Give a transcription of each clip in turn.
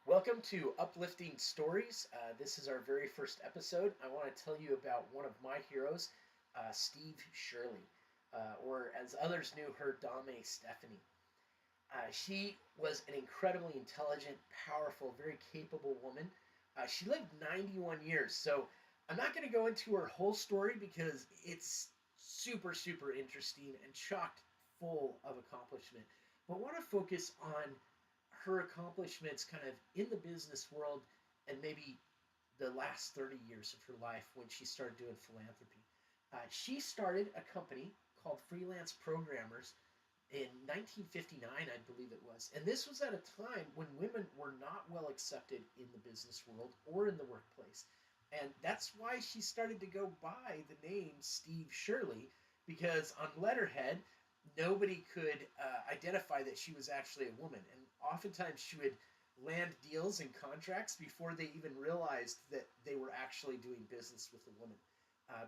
Welcome to Uplifting Stories. This is our very first episode. I want to tell you about one of my heroes, Steve Shirley, or as others knew her, Dame Stephanie. She was an incredibly intelligent, powerful, very capable woman. She lived 91 years, so I'm not going to go into her whole story because it's super, super interesting and chocked full of accomplishment. But I want to focus on her accomplishments kind of in the business world and maybe the last 30 years of her life when she started doing philanthropy. She started a company called Freelance Programmers in 1959, I believe it was. And this was at a time when women were not well accepted in the business world or in the workplace. And that's why she started to go by the name Steve Shirley, because on letterhead, nobody could identify that she was actually a woman. And oftentimes she would land deals and contracts before they even realized that they were actually doing business with a woman.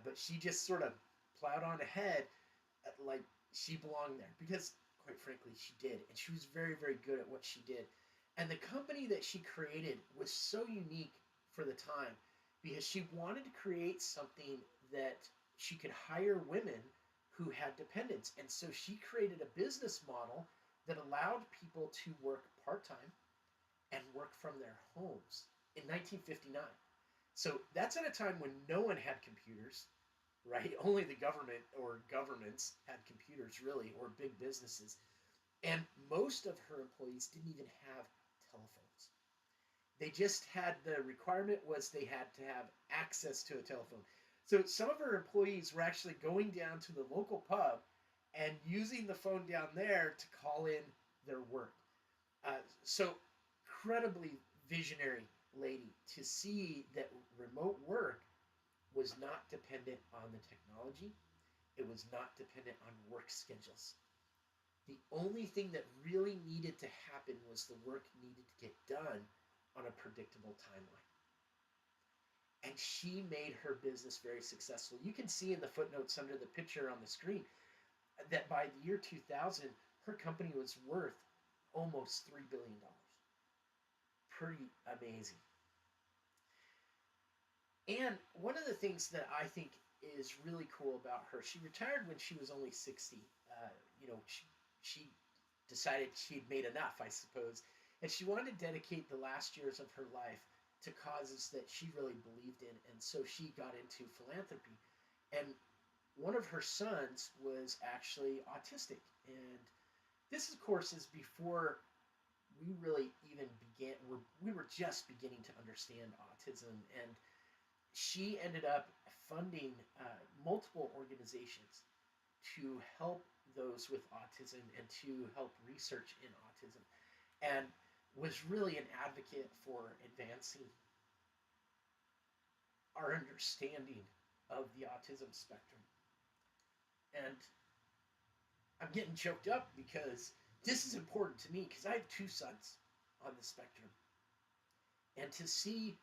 But she just sort of plowed on ahead like she belonged there because, quite frankly, she did. And she was very, very good at what she did. And the company that she created was so unique for the time because she wanted to create something that she could hire women who had dependents. And so she created a business model that allowed people to work part time and work from their homes in 1959. So that's at a time when no one had computers, right? Only the government or governments had computers, really, or big businesses. And most of her employees didn't even have telephones. They just had the requirement was they had to have access to a telephone. So some of her employees were actually going down to the local pub and using the phone down there to call in their work. So incredibly visionary lady to see that remote work was not dependent on the technology. It was not dependent on work schedules. The only thing that really needed to happen was the work needed to get done on a predictable timeline. And she made her business very successful. You can see in the footnotes under the picture on the screen that by the year 2000, her company was worth almost $3 billion. Pretty amazing. And one of the things that I think is really cool about her, she retired when she was only 60. She decided she'd made enough, I suppose, and she wanted to dedicate the last years of her life to causes that she really believed in, and so she got into philanthropy. And one of her sons was actually autistic, and this, of course, is before we really even began. We were just beginning to understand autism, and she ended up funding multiple organizations to help those with autism and to help research in autism, and was really an advocate for advancing our understanding of the autism spectrum. And I'm getting choked up because this is important to me because I have two sons on the spectrum. And to see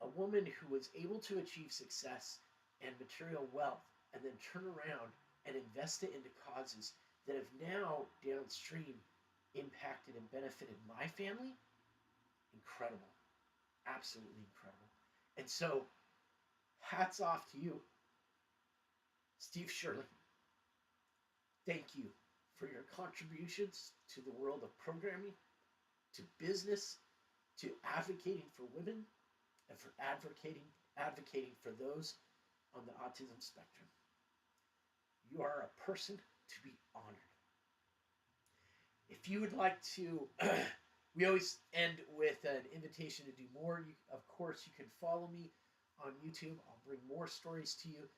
a woman who was able to achieve success and material wealth and then turn around and invest it into causes that have now downstream impacted and benefited my family, incredible. Absolutely incredible. And so, hats off to you, Steve Shirley. Thank you for your contributions to the world of programming, to business, to advocating for women, and for advocating for those on the autism spectrum. You are a person to be honored. If you would like to, we always end with an invitation to do more. Of course, you can follow me on YouTube. I'll bring more stories to you.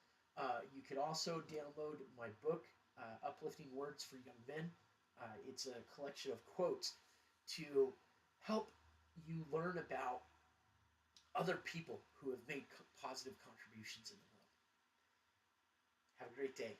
You could also download my book, Uplifting Words for Young Men. It's a collection of quotes to help you learn about other people who have made positive contributions in the world. Have a great day.